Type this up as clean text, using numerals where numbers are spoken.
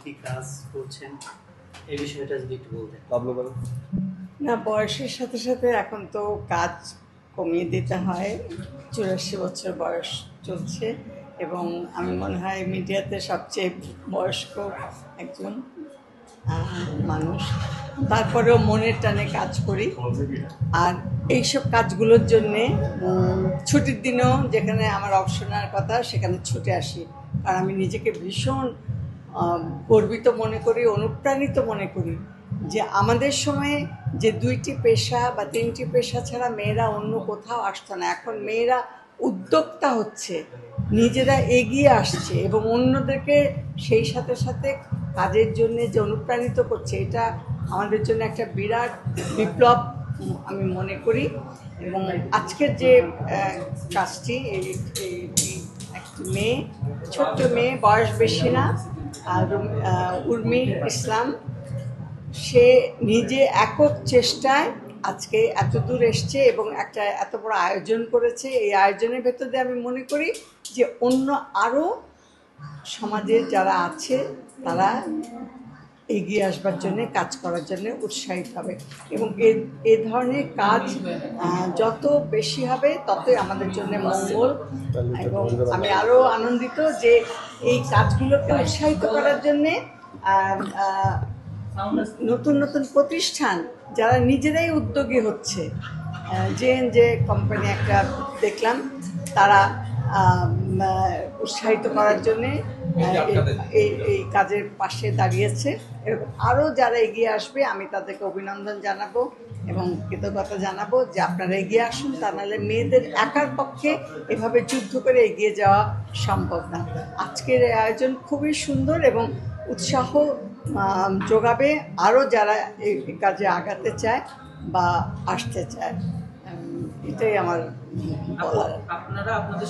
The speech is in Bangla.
কি কাজ করছেন এই বিষয়টা যদি একটু বলতেন। না, বয়সের সাথে সাথে এখন তো কাজ কমিয়ে দিতে হয়। 84 বছর বয়স চলছে এবং আমি মনে হয় মিডিয়াতে সবচেয়ে বয়স্ক একজন মানুষ। তারপরেও মনের টানে কাজ করি। আর এইসব কাজগুলোর জন্যে ছুটির দিনেও যেখানে আমার অবসর নেওয়ার কথা সেখানে ছুটে আসি, কারণ আমি নিজেকে ভীষণ গর্বিত মনে করি, অনুপ্রাণিত মনে করি যে আমাদের সময়ে যে 2টি পেশা বা 3টি পেশা ছাড়া মেয়েরা অন্য কোথাও আসতো না। এখন মেয়েরা উদ্যোক্তা হচ্ছে, নিজেরা এগিয়ে আসছে এবং অন্যদেরকে সেই সাথে সাথে কাজের জন্য যে অনুপ্রাণিত করছে, এটা আমাদের জন্য একটা বিরাট বিপ্লব আমি মনে করি। এবং আজকের যে কাজটি, একটি মেয়ে, ছোট্ট মেয়ে, বয়স বেশি না, উর্মি ইসলাম, সে নিজে একক চেষ্টায় আজকে এত দূর এসছে এবং একটা এত বড় আয়োজন করেছে। এই আয়োজনের ভেতর দিয়ে আমি মনে করি যে অন্য আরও সমাজের যারা আছে তারা এগিয়ে আসবার জন্য, কাজ করার জন্য উৎসাহিত হবে এবং এ ধরনের কাজ যত বেশি হবে ততই আমাদের জন্য মঙ্গল। এবং আমি আরও আনন্দিত যে এই কাজগুলোকে উৎসাহিত করার জন্যে নতুন নতুন প্রতিষ্ঠান যারা নিজেরাই উদ্যোগী হচ্ছে, যে কোম্পানি একটা দেখলাম, তারা উৎসাহিত করার জন্যে এই কাজের পাশে দাঁড়িয়েছে। এরকম আরও যারা এগিয়ে আসবে আমি তাদেরকে অভিনন্দন জানাবো এবং কৃতজ্ঞতা জানাবো যে আপনারা এগিয়ে আসুন, তা নাহলে মেয়েদের একার পক্ষে এভাবে যুদ্ধ করে এগিয়ে যাওয়া সম্ভব না। আজকের এই আয়োজন খুবই সুন্দর এবং উৎসাহ যোগাবে আরও যারা এই কাজে আগাতে চায় বা আসতে চায়। এটাই আমার বলার। আপনারা আপনাদের